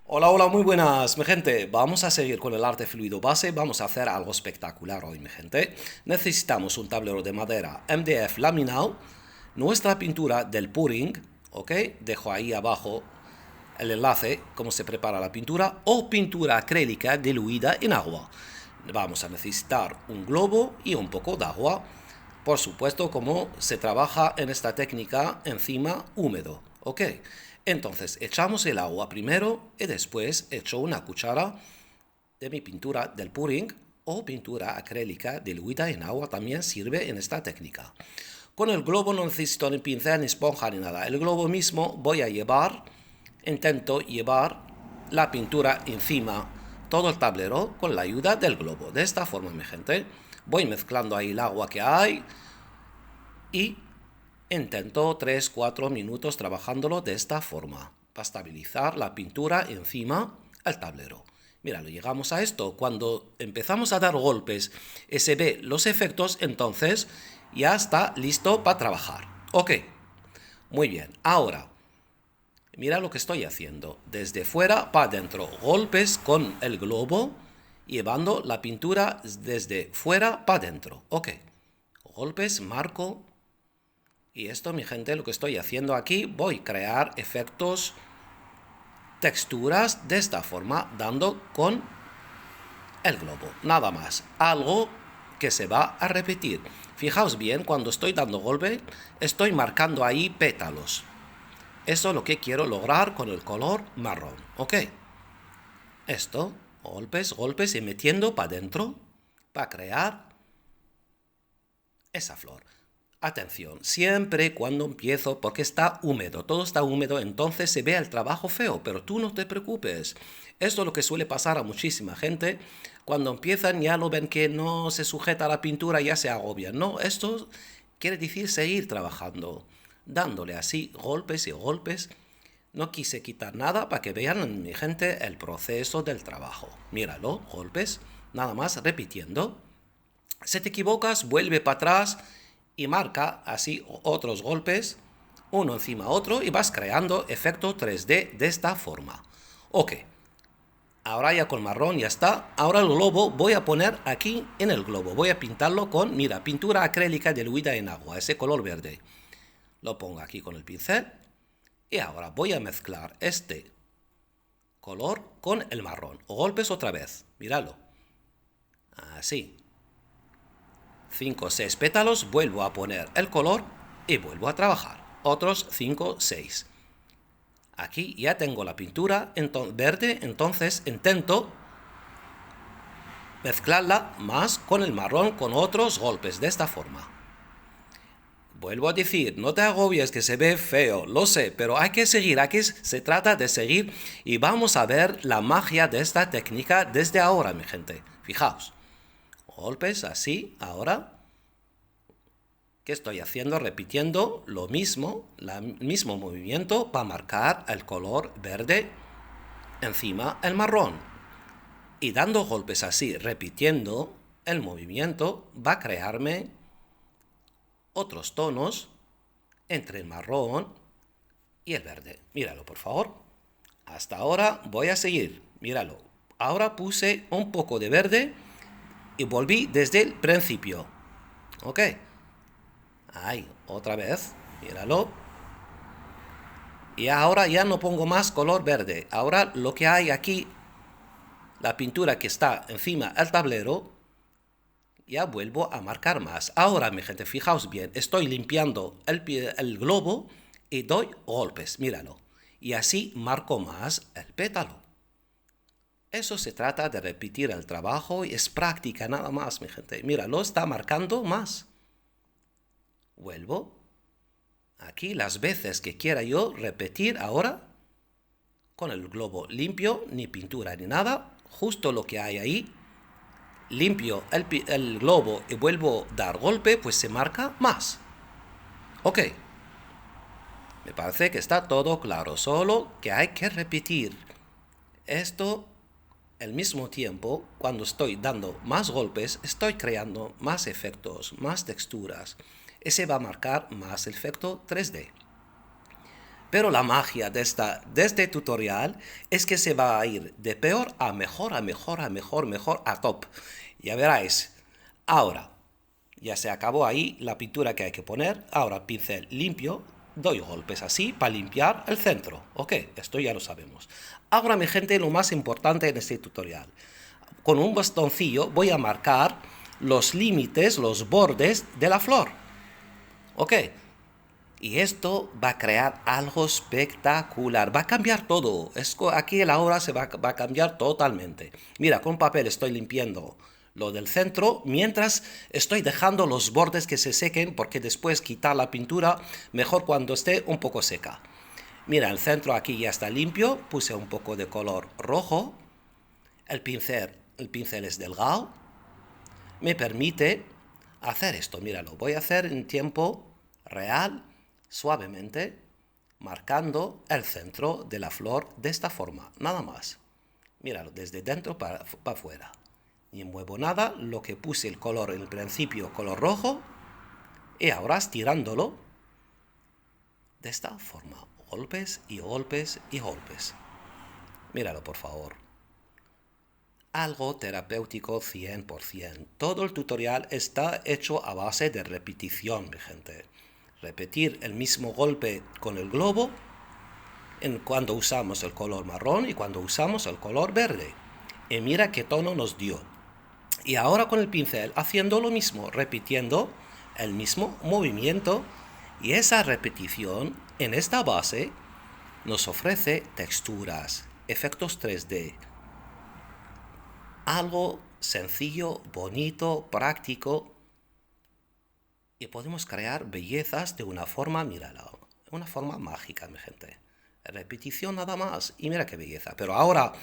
Hola, hola, muy buenas, mi gente. Vamos a seguir con el arte fluido base. Vamos a hacer algo espectacular hoy, mi gente. Necesitamos un tablero de madera MDF laminado, nuestra pintura del pudding, ¿ok? Dejo ahí abajo el enlace, cómo se prepara la pintura, o pintura acrílica diluida en agua. Vamos a necesitar un globo y un poco de agua. Por supuesto, como se trabaja en esta técnica encima húmedo, ¿ok? Entonces, echamos el agua primero y después echo una cuchara de mi pintura del pudding o pintura acrílica diluida en agua, también sirve en esta técnica. Con el globo no necesito ni pincel ni esponja ni nada. El globo mismo intento llevar la pintura encima todo el tablero con la ayuda del globo. De esta forma, mi gente, voy mezclando ahí el agua que hay y intento 3-4 minutos trabajándolo de esta forma para estabilizar la pintura encima del tablero. Mira, lo llegamos a esto. Cuando empezamos a dar golpes y se ve los efectos, entonces ya está listo para trabajar. Ok, muy bien. Ahora, mira lo que estoy haciendo. Desde fuera para adentro. Golpes con el globo, llevando la pintura desde fuera para adentro. Ok, golpes, marco. Y esto, mi gente, lo que estoy haciendo aquí, voy a crear efectos, texturas de esta forma, dando con el globo. Nada más. Algo que se va a repetir. Fijaos bien, cuando estoy dando golpe, estoy marcando ahí pétalos. Eso es lo que quiero lograr con el color marrón. ¿Ok? Esto, golpes, golpes y metiendo para adentro para crear esa flor. Atención, siempre cuando empiezo, porque está húmedo, todo está húmedo, entonces se ve el trabajo feo, pero tú no te preocupes. Esto es lo que suele pasar a muchísima gente. Cuando empiezan ya lo ven que no se sujeta a la pintura, ya se agobian. No, esto quiere decir seguir trabajando, dándole así golpes y golpes. No quise quitar nada para que vean, mi gente, el proceso del trabajo. Míralo, golpes, nada más repitiendo. Si te equivocas, vuelve para atrás y marca así otros golpes, uno encima otro, y vas creando efecto 3D de esta forma. Ok, ahora ya con marrón ya está. Ahora el globo voy a poner aquí en el globo. Voy a pintarlo con, mira, pintura acrílica diluida en agua, ese color verde. Lo pongo aquí con el pincel. Y ahora voy a mezclar este color con el marrón. Golpes otra vez, míralo. Así. 5 o 6 pétalos, vuelvo a poner el color y vuelvo a trabajar. Otros 5 o 6. Aquí ya tengo la pintura verde, entonces intento mezclarla más con el marrón con otros golpes de esta forma. Vuelvo a decir, no te agobies que se ve feo, lo sé, pero hay que seguir, aquí se trata de seguir y vamos a ver la magia de esta técnica desde ahora, mi gente. Fijaos, golpes así, ahora. ¿Qué estoy haciendo? Repitiendo lo mismo, el mismo movimiento para marcar el color verde encima el marrón. Y dando golpes así, repitiendo el movimiento, va a crearme otros tonos entre el marrón y el verde. Míralo, por favor. Hasta ahora voy a seguir. Míralo. Ahora puse un poco de verde y volví desde el principio. ¿Ok? Ahí, otra vez. Míralo. Y ahora ya no pongo más color verde. Ahora lo que hay aquí, la pintura que está encima del tablero, ya vuelvo a marcar más. Ahora, mi gente, fijaos bien, estoy limpiando el globo y doy golpes, míralo. Y así marco más el pétalo. Eso se trata de repetir el trabajo y es práctica nada más, mi gente. Míralo, está marcando más. Vuelvo. Aquí las veces que quiera yo repetir ahora con el globo limpio, ni pintura ni nada, justo lo que hay ahí. Limpio el globo y vuelvo a dar golpe, pues se marca más. Ok. Me parece que está todo claro, solo que hay que repetir esto al mismo tiempo. Cuando estoy dando más golpes, estoy creando más efectos, más texturas. Ese va a marcar más el efecto 3D. Pero la magia de este tutorial es que se va a ir de peor a mejor, a mejor, a mejor, mejor, a top. Ya veráis. Ahora, ya se acabó ahí la pintura que hay que poner. Ahora pincel limpio, doy golpes así para limpiar el centro. Ok, esto ya lo sabemos. Ahora, mi gente, lo más importante en este tutorial. Con un bastoncillo voy a marcar los límites, los bordes de la flor. Ok. Y esto va a crear algo espectacular. Va a cambiar todo. Aquí el ahora va a cambiar totalmente. Mira, con papel estoy limpiando lo del centro, mientras estoy dejando los bordes que se sequen, porque después quitar la pintura mejor cuando esté un poco seca. Mira, el centro aquí ya está limpio, puse un poco de color rojo, el pincel es delgado, me permite hacer esto. Mira, lo voy a hacer en tiempo real, suavemente, marcando el centro de la flor de esta forma, nada más. Míralo, desde dentro para afuera. Ni muevo nada, lo que puse el color en el principio, color rojo, y ahora estirándolo de esta forma, golpes y golpes y golpes. Míralo, por favor. Algo terapéutico 100%. Todo el tutorial está hecho a base de repetición, mi gente. Repetir el mismo golpe con el globo cuando usamos el color marrón y cuando usamos el color verde. Y mira qué tono nos dio. Y ahora con el pincel haciendo lo mismo, repitiendo el mismo movimiento, y esa repetición en esta base nos ofrece texturas, efectos 3D. Algo sencillo, bonito, práctico, y podemos crear bellezas de una forma, mírala, una forma mágica, mi gente. Repetición nada más, y mira qué belleza. Pero ahora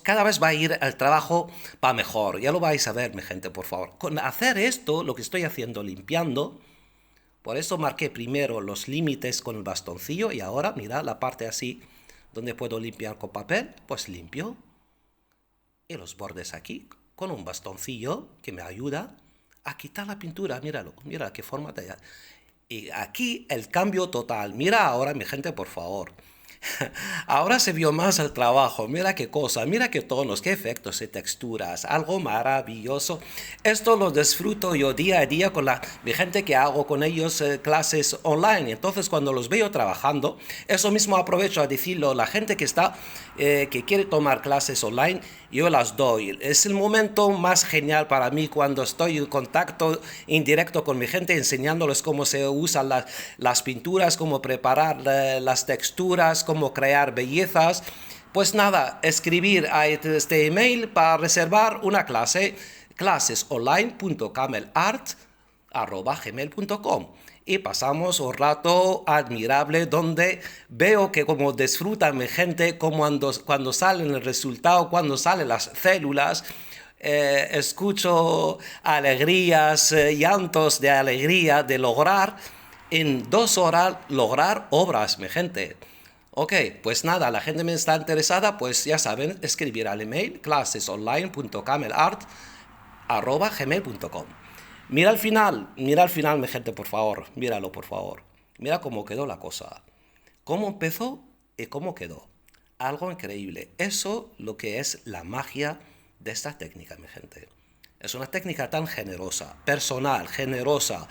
cada vez va a ir el trabajo para mejor. Ya lo vais a ver, mi gente, por favor. Con hacer esto, lo que estoy haciendo, limpiando, por eso marqué primero los límites con el bastoncillo, y ahora, mira, la parte así, donde puedo limpiar con papel, pues limpio. Y los bordes aquí, con un bastoncillo que me ayuda a quitar la pintura. Míralo, mira qué forma de... Y aquí el cambio total. Mira ahora, mi gente, por favor. Ahora se vio más el trabajo. Mira qué cosa, mira qué tonos, qué efectos y texturas. Algo maravilloso. Esto lo disfruto yo día a día con mi gente que hago con ellos clases online. Entonces cuando los veo trabajando, eso mismo aprovecho a decirlo a la gente que que quiere tomar clases online, yo las doy. Es el momento más genial para mí cuando estoy en contacto indirecto con mi gente, enseñándoles cómo se usan las pinturas, cómo preparar las texturas, cómo crear bellezas. Pues nada, escribir a este email para reservar una clase, clasesonline.camelart@gmail.com. Y pasamos un rato admirable donde veo que como disfrutan mi gente, como cuando sale el resultado, cuando salen las células, escucho alegrías, llantos de alegría de lograr en 2 horas lograr obras, mi gente. Ok, pues nada, la gente me está interesada, pues ya saben, escribir al email clasesonline.camelart@gmail.com. Mira al final, mi gente, por favor, míralo, por favor. Mira cómo quedó la cosa. Cómo empezó y cómo quedó. Algo increíble. Eso lo que es la magia de esta técnica, mi gente. Es una técnica tan generosa, personal, generosa,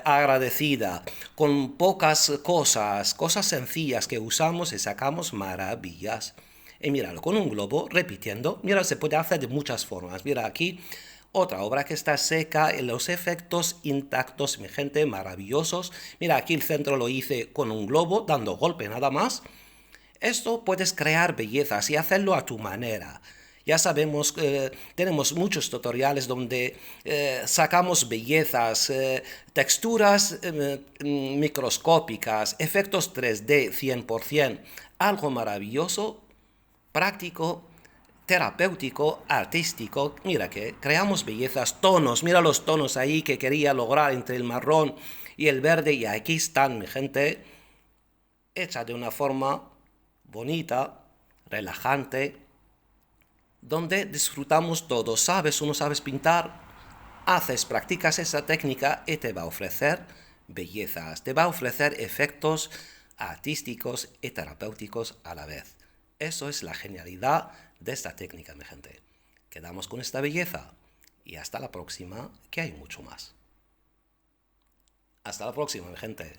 agradecida, con pocas cosas sencillas que usamos y sacamos maravillas. Y míralo, con un globo, repitiendo, mira, se puede hacer de muchas formas. Mira aquí, otra obra que está seca, los efectos intactos, mi gente, maravillosos. Mira, aquí el centro lo hice con un globo, dando golpe nada más. Esto puedes crear bellezas y hacerlo a tu manera. Ya sabemos, tenemos muchos tutoriales donde sacamos bellezas, texturas microscópicas, efectos 3D 100%, algo maravilloso, práctico, terapéutico, artístico. Mira que creamos bellezas, tonos, mira los tonos ahí que quería lograr entre el marrón y el verde, y aquí están, mi gente. hecha de una forma bonita, relajante, donde disfrutamos todos. ¿Sabes o no sabes pintar? Practicas esa técnica y te va a ofrecer bellezas, te va a ofrecer efectos artísticos y terapéuticos a la vez. Eso es la genialidad de esta técnica, mi gente. Quedamos con esta belleza y hasta la próxima, que hay mucho más. Hasta la próxima, mi gente.